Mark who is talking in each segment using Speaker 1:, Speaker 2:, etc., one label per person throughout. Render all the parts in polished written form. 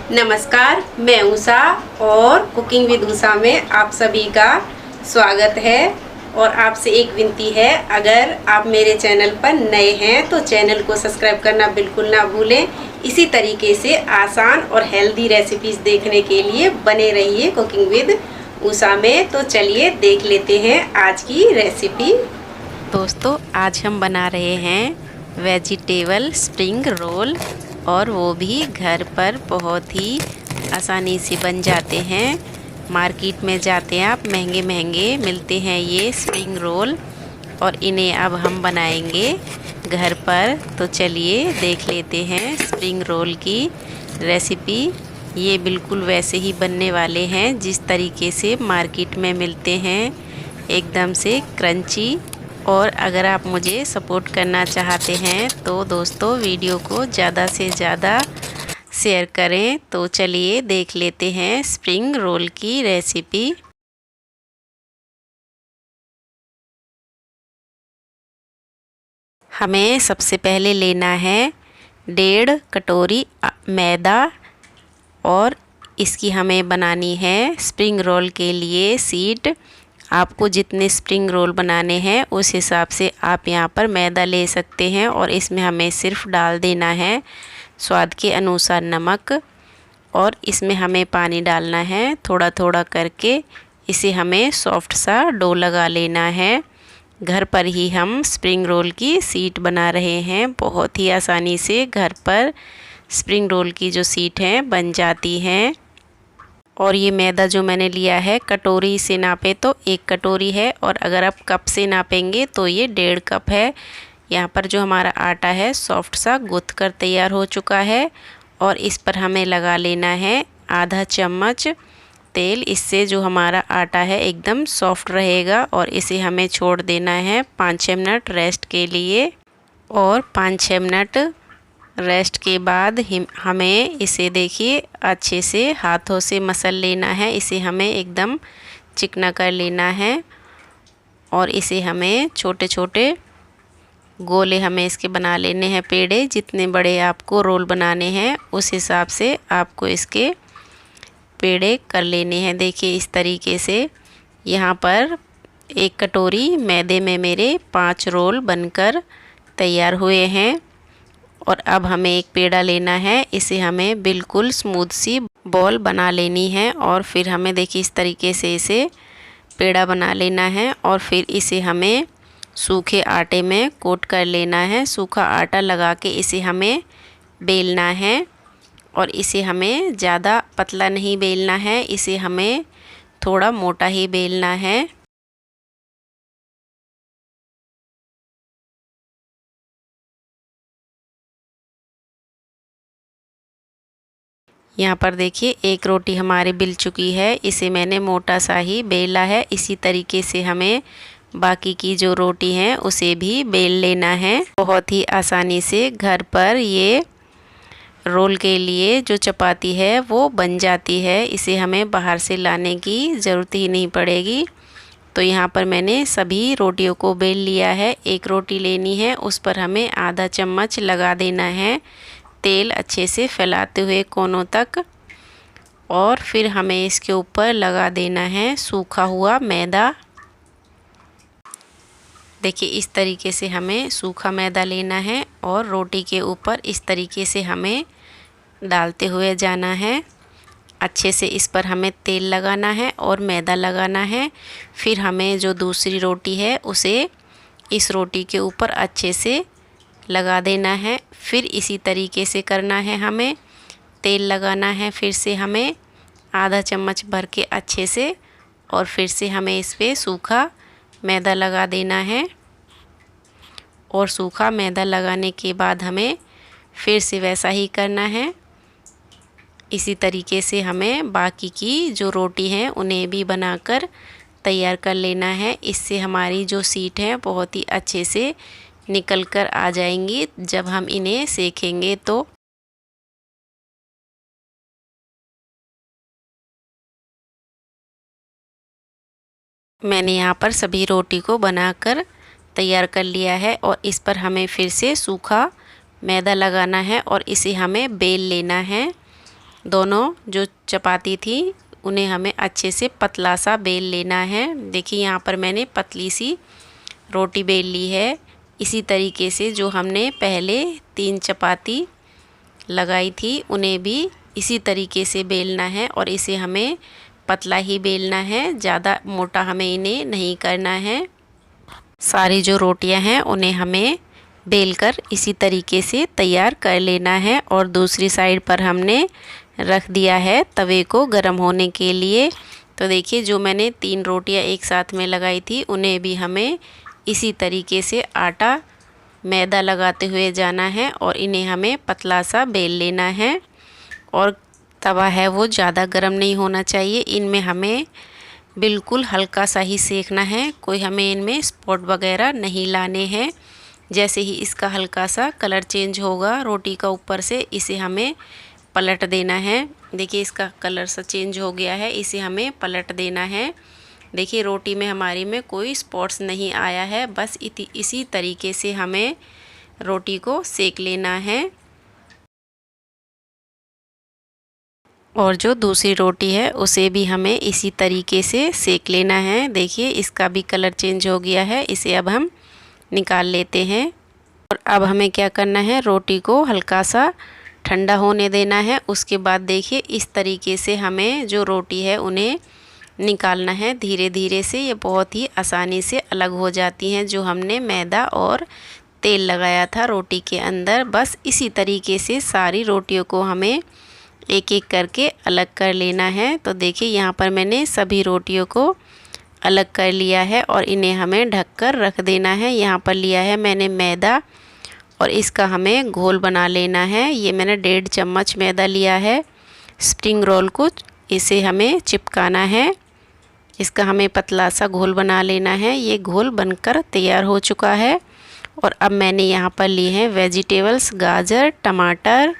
Speaker 1: नमस्कार, मैं उषा और कुकिंग विद उषा में आप सभी का स्वागत है। और आपसे एक विनती है, अगर आप मेरे चैनल पर नए हैं तो चैनल को सब्सक्राइब करना बिल्कुल ना भूलें। इसी तरीके से आसान और हेल्दी रेसिपीज़ देखने के लिए बने रहिए कुकिंग विद उषा में। तो चलिए देख लेते हैं आज की रेसिपी। दोस्तों, आज हम बना रहे हैं वेजिटेबल स्प्रिंग रोल, और वो भी घर पर बहुत ही आसानी से बन जाते हैं। मार्केट में जाते हैं आप, महंगे महंगे मिलते हैं ये स्प्रिंग रोल, और इन्हें अब हम बनाएंगे घर पर। तो चलिए देख लेते हैं स्प्रिंग रोल की रेसिपी। ये बिल्कुल वैसे ही बनने वाले हैं जिस तरीके से मार्केट में मिलते हैं, एकदम से क्रंची। और अगर आप मुझे सपोर्ट करना चाहते हैं तो दोस्तों वीडियो को ज़्यादा से ज़्यादा शेयर करें। तो चलिए देख लेते हैं स्प्रिंग रोल की रेसिपी। हमें सबसे पहले लेना है 1.5 कटोरी मैदा, और इसकी हमें बनानी है स्प्रिंग रोल के लिए शीट। आपको जितने स्प्रिंग रोल बनाने हैं उस हिसाब से आप यहाँ पर मैदा ले सकते हैं, और इसमें हमें सिर्फ डाल देना है स्वाद के अनुसार नमक, और इसमें हमें पानी डालना है थोड़ा थोड़ा करके। इसे हमें सॉफ्ट सा डो लगा लेना है। घर पर ही हम स्प्रिंग रोल की शीट बना रहे हैं। बहुत ही आसानी से घर पर स्प्रिंग रोल की जो शीट है बन जाती हैं। और ये मैदा जो मैंने लिया है, कटोरी से नापे तो 1 कटोरी है, और अगर आप कप से नापेंगे तो ये 1.5 कप है। यहाँ पर जो हमारा आटा है सॉफ्ट सा गूँथ कर तैयार हो चुका है, और इस पर हमें लगा लेना है आधा चम्मच तेल। इससे जो हमारा आटा है एकदम सॉफ्ट रहेगा, और इसे हमें छोड़ देना है 5-6 मिनट रेस्ट के लिए। और 5-6 मिनट रेस्ट के बाद हमें इसे देखिए अच्छे से हाथों से मसल लेना है। इसे हमें एकदम चिकना कर लेना है, और इसे हमें छोटे छोटे गोले हमें इसके बना लेने हैं पेड़े। जितने बड़े आपको रोल बनाने हैं उस हिसाब से आपको इसके पेड़े कर लेने हैं। देखिए इस तरीके से यहाँ पर 1 कटोरी मैदे में मेरे 5 रोल बनकर तैयार हुए हैं। और अब हमें एक पेड़ा लेना है, इसे हमें बिल्कुल स्मूथ सी बॉल बना लेनी है, और फिर हमें देखिए इस तरीके से इसे पेड़ा बना लेना है। और फिर इसे हमें सूखे आटे में कोट कर लेना है। सूखा आटा लगा के इसे हमें बेलना है, और इसे हमें ज़्यादा पतला नहीं बेलना है, इसे हमें थोड़ा मोटा ही बेलना है। यहाँ पर देखिए एक रोटी हमारी बिल चुकी है, इसे मैंने मोटा सा ही बेला है। इसी तरीके से हमें बाकी की जो रोटी है उसे भी बेल लेना है। बहुत ही आसानी से घर पर ये रोल के लिए जो चपाती है वो बन जाती है। इसे हमें बाहर से लाने की ज़रूरत ही नहीं पड़ेगी। तो यहाँ पर मैंने सभी रोटियों को बेल लिया है। एक रोटी लेनी है, उस पर हमें आधा चम्मच लगा देना है तेल, अच्छे से फैलाते हुए कोनों तक। और फिर हमें इसके ऊपर लगा देना है सूखा हुआ मैदा। देखिए इस तरीके से हमें सूखा मैदा लेना है, और रोटी के ऊपर इस तरीके से हमें डालते हुए जाना है। अच्छे से इस पर हमें तेल लगाना है और मैदा लगाना है। फिर हमें जो दूसरी रोटी है उसे इस रोटी के ऊपर अच्छे से लगा देना है। फिर इसी तरीके से करना है, हमें तेल लगाना है फिर से हमें आधा चम्मच भर के अच्छे से, और फिर से हमें इस पर सूखा मैदा लगा देना है। और सूखा मैदा लगाने के बाद हमें फिर से वैसा ही करना है। इसी तरीके से हमें बाकी की जो रोटी हैं उन्हें भी बनाकर तैयार कर लेना है। इससे हमारी जो शीट है बहुत ही अच्छे से निकल कर आ जाएंगी जब हम इन्हें सेकेंगे। तो मैंने यहाँ पर सभी रोटी को बनाकर तैयार कर लिया है, और इस पर हमें फिर से सूखा मैदा लगाना है, और इसे हमें बेल लेना है। दोनों जो चपाती थी उन्हें हमें अच्छे से पतला सा बेल लेना है। देखिए यहाँ पर मैंने पतली सी रोटी बेल ली है। इसी तरीके से जो हमने पहले 3 चपाती लगाई थी उन्हें भी इसी तरीके से बेलना है और इसे हमें पतला ही बेलना है, ज़्यादा मोटा हमें इन्हें नहीं करना है। सारी जो रोटियां हैं उन्हें हमें बेलकर इसी तरीके से तैयार कर लेना है। और दूसरी साइड पर हमने रख दिया है तवे को गर्म होने के लिए। तो देखिए जो मैंने 3 रोटियां एक साथ में लगाई थी उन्हें भी हमें इसी तरीके से आटा मैदा लगाते हुए जाना है और इन्हें हमें पतला सा बेल लेना है। और तवा है वो ज़्यादा गर्म नहीं होना चाहिए, इनमें हमें बिल्कुल हल्का सा ही सेकना है, कोई हमें इनमें स्पॉट वगैरह नहीं लाने हैं। जैसे ही इसका हल्का सा कलर चेंज होगा रोटी का ऊपर से, इसे हमें पलट देना है। देखिए इसका कलर सा चेंज हो गया है, इसे हमें पलट देना है। देखिए रोटी में हमारी में कोई स्पॉट्स नहीं आया है, बस इसी तरीके से हमें रोटी को सेक लेना है। और जो दूसरी रोटी है उसे भी हमें इसी तरीके से सेक लेना है। देखिए इसका भी कलर चेंज हो गया है, इसे अब हम निकाल लेते हैं। और अब हमें क्या करना है, रोटी को हल्का सा ठंडा होने देना है। उसके बाद देखिए इस तरीके से हमें जो रोटी है उन्हें निकालना है धीरे धीरे से। ये बहुत ही आसानी से अलग हो जाती हैं जो हमने मैदा और तेल लगाया था रोटी के अंदर। बस इसी तरीके से सारी रोटियों को हमें एक एक करके अलग कर लेना है। तो देखिए यहाँ पर मैंने सभी रोटियों को अलग कर लिया है और इन्हें हमें ढककर रख देना है। यहाँ पर लिया है मैंने मैदा और इसका हमें घोल बना लेना है। ये मैंने 1.5 चम्मच मैदा लिया है। स्प्रिंग रोल को इसे हमें चिपकाना है, इसका हमें पतला सा घोल बना लेना है। ये घोल बनकर तैयार हो चुका है। और अब मैंने यहाँ पर लिए हैं वेजिटेबल्स, गाजर, टमाटर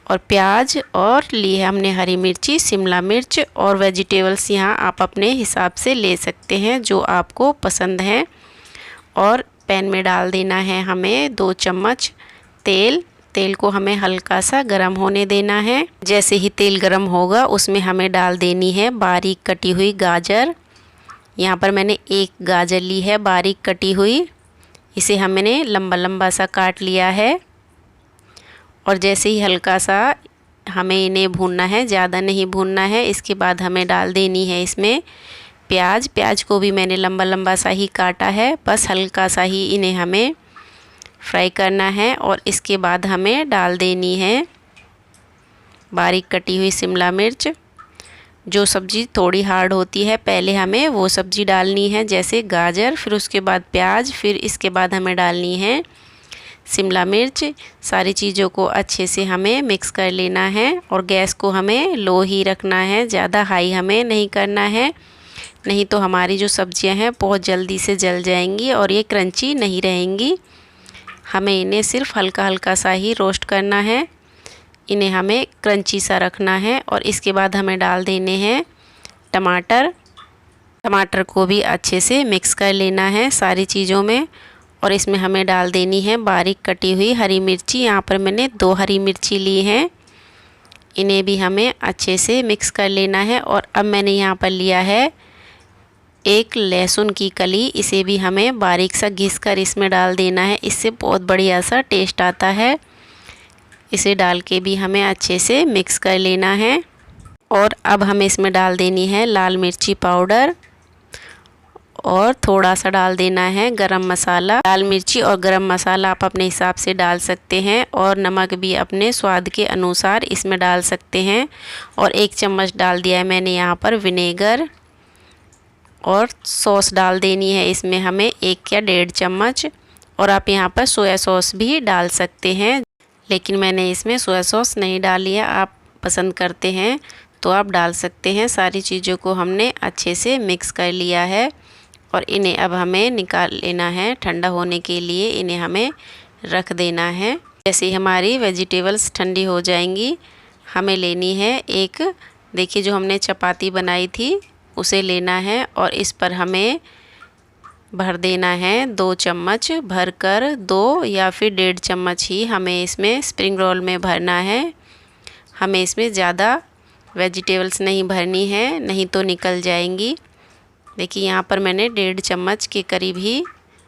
Speaker 1: और प्याज, और ली है हमने हरी मिर्ची, शिमला मिर्च। और वेजिटेबल्स यहाँ आप अपने हिसाब से ले सकते हैं जो आपको पसंद है। और पैन में डाल देना है हमें 2 चम्मच तेल। तेल को हमें हल्का सा गरम होने देना है। जैसे ही तेल गरम होगा उसमें हमें डाल देनी है बारीक कटी हुई गाजर। यहाँ पर मैंने 1 गाजर ली है बारीक कटी हुई, इसे हमने लंबा लंबा सा काट लिया है। और जैसे ही हल्का सा हमें इन्हें भूनना है, ज़्यादा नहीं भूनना है। इसके बाद हमें डाल देनी है इसमें प्याज। प्याज को भी मैंने लंबा लंबा सा ही काटा है, बस हल्का सा ही इन्हें हमें फ्राई करना है। और इसके बाद हमें डाल देनी है बारीक कटी हुई शिमला मिर्च। जो सब्ज़ी थोड़ी हार्ड होती है पहले हमें वो सब्ज़ी डालनी है, जैसे गाजर, फिर उसके बाद प्याज, फिर इसके बाद हमें डालनी है शिमला मिर्च। सारी चीज़ों को अच्छे से हमें मिक्स कर लेना है और गैस को हमें लो ही रखना है, ज़्यादा हाई हमें नहीं करना है, नहीं तो हमारी जो सब्जियां हैं बहुत जल्दी से जल जाएंगी और ये क्रंची नहीं रहेंगी। हमें इन्हें सिर्फ हल्का हल्का सा ही रोस्ट करना है, इन्हें हमें क्रंची सा रखना है। और इसके बाद हमें डाल देने हैं टमाटर। टमाटर को भी अच्छे से मिक्स कर लेना है सारी चीज़ों में। और इसमें हमें डाल देनी है बारीक कटी हुई हरी मिर्ची। यहाँ पर मैंने 2 हरी मिर्ची ली हैं, इन्हें भी हमें अच्छे से मिक्स कर लेना है। और अब मैंने यहाँ पर लिया है 1 लहसुन की कली, इसे भी हमें बारीक सा घिस कर इसमें डाल देना है, इससे बहुत बढ़िया सा टेस्ट आता है। इसे डाल के भी हमें अच्छे से मिक्स कर लेना है। और अब हमें इसमें डाल देनी है लाल मिर्ची पाउडर और थोड़ा सा डाल देना है गरम मसाला। लाल मिर्ची और गरम मसाला आप अपने हिसाब से डाल सकते हैं और नमक भी अपने स्वाद के अनुसार इसमें डाल सकते हैं। और 1 चम्मच डाल दिया है मैंने यहाँ पर विनेगर। और सॉस डाल देनी है इसमें हमें 1 या 1.5 चम्मच। और आप यहाँ पर सोया सॉस भी डाल सकते हैं, लेकिन मैंने इसमें सोया सॉस नहीं डाली है, आप पसंद करते हैं तो आप डाल सकते हैं। सारी चीज़ों को हमने अच्छे से मिक्स कर लिया है और इन्हें अब हमें निकाल लेना है ठंडा होने के लिए, इन्हें हमें रख देना है। जैसे ही हमारी वेजिटेबल्स ठंडी हो जाएंगी हमें लेनी है एक, देखिए जो हमने चपाती बनाई थी उसे लेना है और इस पर हमें भर देना है 2 चम्मच भरकर, 2 या फिर 1.5 चम्मच ही हमें इसमें स्प्रिंग रोल में भरना है। हमें इसमें ज़्यादा वेजिटेबल्स नहीं भरनी है, नहीं तो निकल जाएंगी। देखिए यहाँ पर मैंने 1.5 चम्मच के करीब ही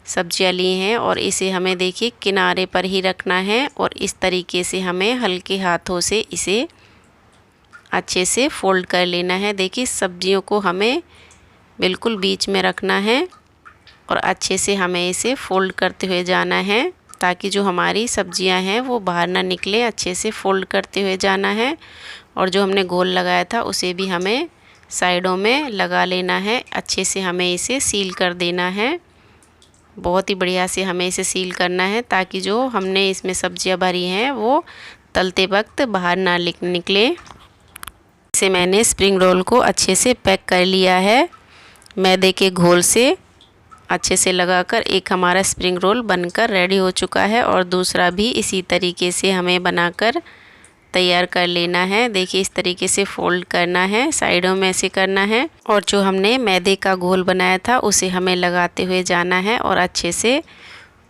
Speaker 1: सब्जियाँ ली हैं और इसे हमें देखिए किनारे पर ही रखना है और इस तरीके से हमें हल्के हाथों से इसे अच्छे से फोल्ड कर लेना है। देखिए सब्जियों को हमें बिल्कुल बीच में रखना है और अच्छे से हमें इसे फोल्ड करते हुए जाना है ताकि जो हमारी सब्जियां हैं वो बाहर ना निकले। अच्छे से फोल्ड करते हुए जाना है और जो हमने घोल लगाया था उसे भी हमें साइडों में लगा लेना है। अच्छे से हमें इसे सील कर देना है, बहुत ही बढ़िया से हमें इसे सील करना है ताकि जो हमने इसमें सब्जियां भरी हैं वो तलते वक्त बाहर ना निकले। इसे मैंने स्प्रिंग रोल को अच्छे से पैक कर लिया है। मैदे के घोल से अच्छे से लगाकर एक हमारा स्प्रिंग रोल बनकर रेडी हो चुका है और दूसरा भी इसी तरीके से हमें बनाकर तैयार कर लेना है। देखिए इस तरीके से फोल्ड करना है, साइडों में ऐसे करना है और जो हमने मैदे का घोल बनाया था उसे हमें लगाते हुए जाना है और अच्छे से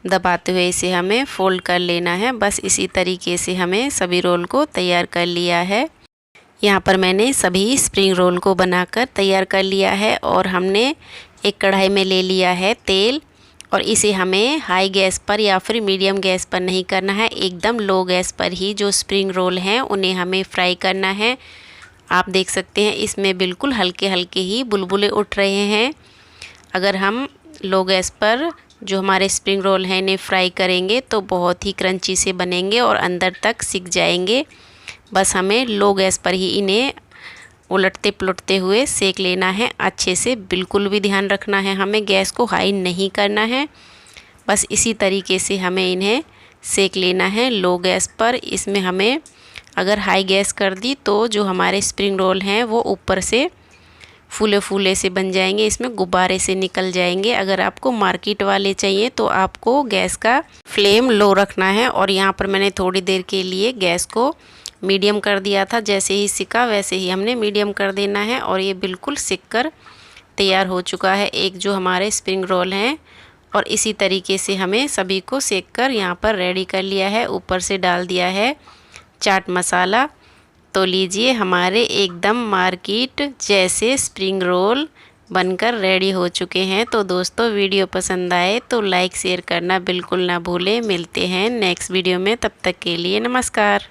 Speaker 1: दबाते हुए इसे हमें फोल्ड कर लेना है। बस इसी तरीके से हमें सभी रोल को तैयार कर लिया है। यहाँ पर मैंने सभी स्प्रिंग रोल को बनाकर तैयार कर लिया है और हमने एक कढ़ाई में ले लिया है तेल और इसे हमें हाई गैस पर या फिर मीडियम गैस पर नहीं करना है, एकदम लो गैस पर ही जो स्प्रिंग रोल हैं उन्हें हमें फ्राई करना है। आप देख सकते हैं इसमें बिल्कुल हल्के हल्के ही बुलबुले उठ रहे हैं। अगर हम लो गैस पर जो हमारे स्प्रिंग रोल हैं इन्हें फ्राई करेंगे तो बहुत ही क्रंची से बनेंगे और अंदर तक सिक जाएंगे। बस हमें लो गैस पर ही इन्हें उलटते पुलटते हुए सेक लेना है अच्छे से। बिल्कुल भी ध्यान रखना है, हमें गैस को हाई नहीं करना है। बस इसी तरीके से हमें इन्हें सेक लेना है लो गैस पर। इसमें हमें अगर हाई गैस कर दी तो जो हमारे स्प्रिंग रोल हैं वो ऊपर से फूले फूले से बन जाएंगे, इसमें गुब्बारे से निकल जाएंगे। अगर आपको मार्केट वाले चाहिए तो आपको गैस का फ्लेम लो रखना है और यहाँ पर मैंने थोड़ी देर के लिए गैस को मीडियम कर दिया था। जैसे ही सिका वैसे ही हमने मीडियम कर देना है और ये बिल्कुल सिक कर तैयार हो चुका है एक जो हमारे स्प्रिंग रोल हैं। और इसी तरीके से हमें सभी को सेक कर यहाँ पर रेडी कर लिया है। ऊपर से डाल दिया है चाट मसाला। तो लीजिए हमारे एकदम मार्केट जैसे स्प्रिंग रोल बनकर रेडी हो चुके हैं। तो दोस्तों वीडियो पसंद आए तो लाइक शेयर करना बिल्कुल ना भूलें। मिलते हैं नेक्स्ट वीडियो में, तब तक के लिए नमस्कार।